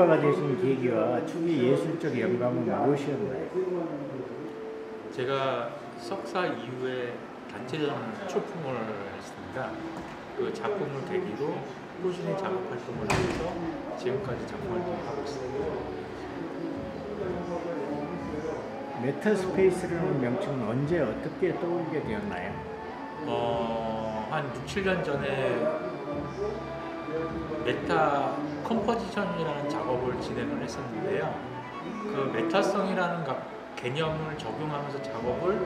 작가가 되신 계기와 초기 예술적 영감은 무엇이었나요? 제가 석사 이후에 단체전 출품을 했습니다. 그 작품을 계기로 꾸준히 작업 활동을 하면서 지금까지 작품 활동을 하고 있습니다. 메타스페이스라는 명칭은 언제 어떻게 떠올리게 되었나요? 한 6, 7년 전에 메타 컴포지션이라는 작업을 진행을 했었는데요. 그 메타성이라는 개념을 적용하면서 작업을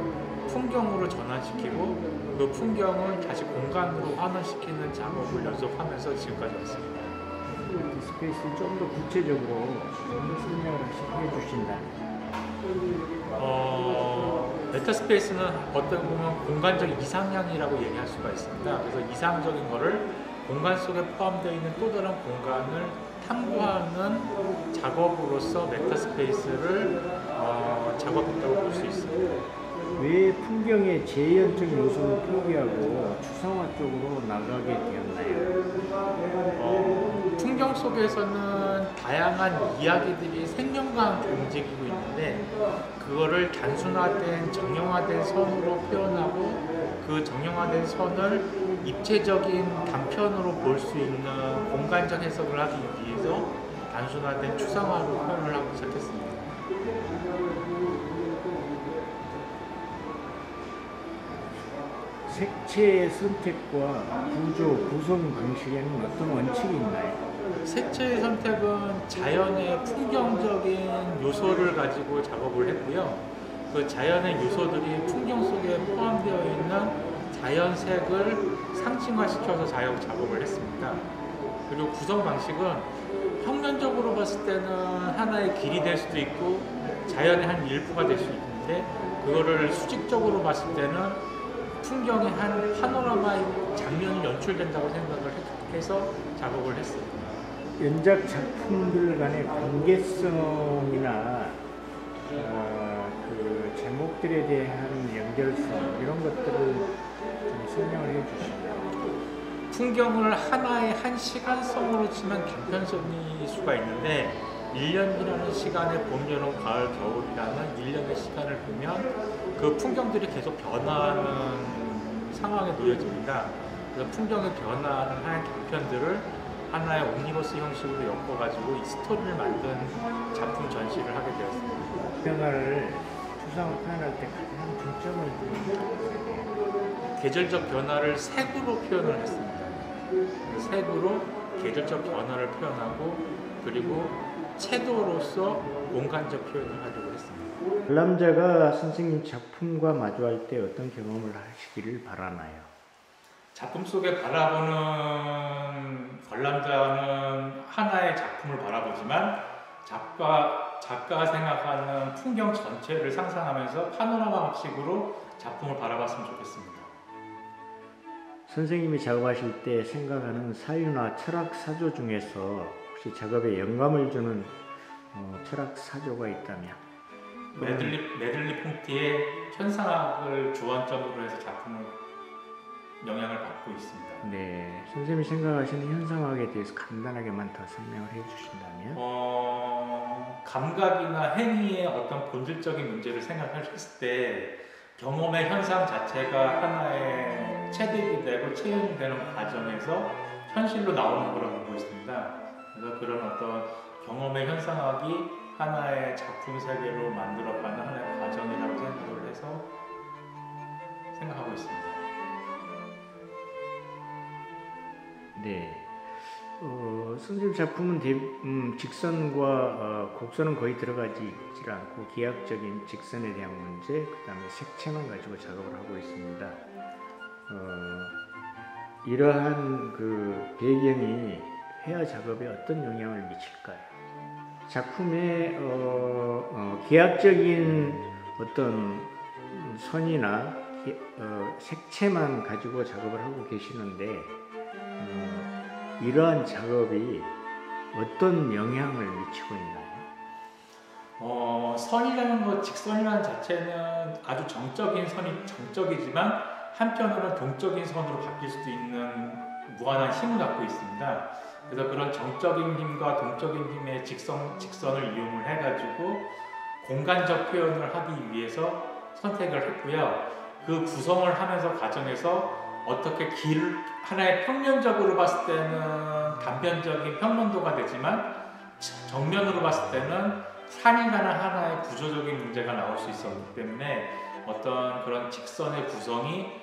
풍경으로 전환시키고 그 풍경을 다시 공간으로 환원시키는 작업을 연속하면서 지금까지 왔습니다. 메타스페이스를 좀 더 구체적으로 설명을 해주신다면? 메타스페이스는 어떻게 보면 공간적 이상향이라고 얘기할 수가 있습니다. 그래서 이상적인 거를 공간 속에 포함되어 있는 또 다른 공간을 탐구하는 작업으로서 메타스페이스를 작업했다고 볼 수 있습니다. 왜 풍경의 재현적 요소를 포기하고 추상화 쪽으로 나가게 되었나요? 풍경 속에서는 다양한 이야기들이 생명과 함께 움직이고 있는데 그거를 단순화된 정형화된 선으로 표현하고 그 정형화된 선을 입체적인 단편으로 볼 수 있는 공간적 해석을 하기 위해서 단순화된 추상화로 표현을 하기 시작했습니다. 색채의 선택과 구성 방식에는 어떤 원칙이 있나요? 색채의 선택은 자연의 풍경적인 요소를 가지고 작업을 했고요. 그 자연의 요소들이 풍경 속에 포함되어 있는 자연색을 상징화시켜서 작업을 했습니다. 그리고 구성 방식은 평면적으로 봤을 때는 하나의 길이 될 수도 있고 자연의 한 일부가 될 수 있는데 그거를 수직적으로 봤을 때는 풍경의 한 파노라마의 장면이 연출된다고 생각을 해서 작업을 했습니다. 연작 작품들 간의 관계성이나 그 제목들에 대한 연결성 이런 것들을 좀 설명을 해주시면. 풍경을 하나의 한 시간성으로 치면 단편성일 수가 있는데 1년이라는 시간에 봄, 여름, 가을, 겨울이라는 1년의 시간을 보면 그 풍경들이 계속 변화하는 상황에 놓여집니다. 그래서 풍경이 변화하는 하나의 단편들을 하나의 옴니버스 형식으로 엮어가지고 이 스토리를 만든 작품 전시를 하게 되었습니다. 변화를 추상으로 표현할 때 가장 중점을 두는 계절적 변화를 색으로 표현을 했습니다. 색으로 계절적 변화를 표현하고 그리고 채도로서 공간적 표현을 하려고 했습니다. 관람자가 선생님 작품과 마주할 때 어떤 경험을 하시기를 바라나요? 작품 속에 바라보는 관람자는 하나의 작품을 바라보지만 작가가 생각하는 풍경 전체를 상상하면서 파노라마 방식으로 작품을 바라봤으면 좋겠습니다. 선생님이 작업하실 때 생각하는 사유나 철학 사조 중에서 혹시 작업에 영감을 주는 철학 사조가 있다면? 메들리 퐁티의 현상학을 주원점으로 해서 작품을 영향을 받고 있습니다. 네, 선생님이 생각하시는 현상학에 대해서 간단하게만 더 설명을 해주신다면? 감각이나 행위의 어떤 본질적인 문제를 생각했을 때 경험의 현상 자체가 하나의 체득이 되고 체현이 되는 과정에서 현실로 나오는 거라고 보고 있습니다. 그래서 그런 어떤 경험의 현상학이 하나의 작품 세계로 만들어가는 하나의 과정이라고 생각을 해서 생각하고 있습니다. 네, 선생님 작품은 직선과 곡선은 거의 들어가지 않고 기하학적인 직선에 대한 문제, 그 다음에 색채만 가지고 작업을 하고 있습니다. 이러한 그 배경이 회화 작업에 어떤 영향을 미칠까요? 작품의 기하학적인 어떤 선이나 색채만 가지고 작업을 하고 계시는데 이러한 작업이 어떤 영향을 미치고 있나요? 선이라는 것, 직선이라는 자체는 아주 정적인 선이 정적이지만 한편으로는 동적인 선으로 바뀔 수도 있는 무한한 힘을 갖고 있습니다. 그래서 그런 정적인 힘과 동적인 힘의 직선을 이용을 해가지고 공간적 표현을 하기 위해서 선택을 했고요. 그 구성을 하면서 과정에서 어떻게 길을 하나의 평면적으로 봤을 때는 단편적인 평면도가 되지만 정면으로 봤을 때는 산이라는 하나의 구조적인 문제가 나올 수 있었기 때문에 어떤 그런 직선의 구성이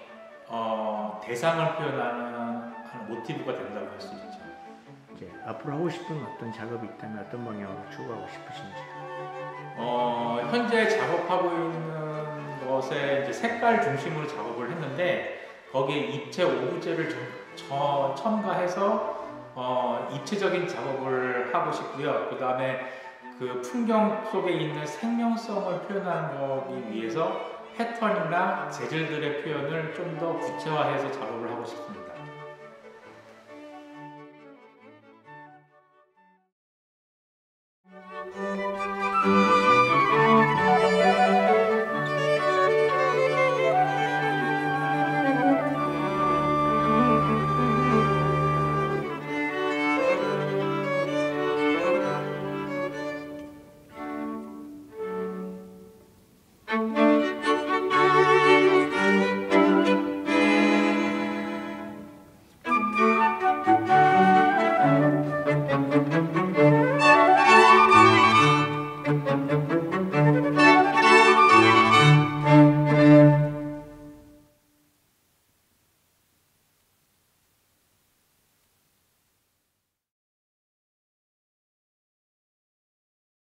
대상을 표현하는 모티브가 된다고 할 수 있죠. 이제 앞으로 하고 싶은 어떤 작업이 있다면 어떤 방향으로 추구하고 싶으신지? 현재 작업하고 있는 것에 이제 색깔 중심으로 작업을 했는데 거기에 입체 오브제를 첨가해서 입체적인 작업을 하고 싶고요. 그 다음에 그 풍경 속에 있는 생명성을 표현하기 위해서 패턴이나 재질들의 표현을 좀 더 구체화해서 작업을 하고 싶습니다.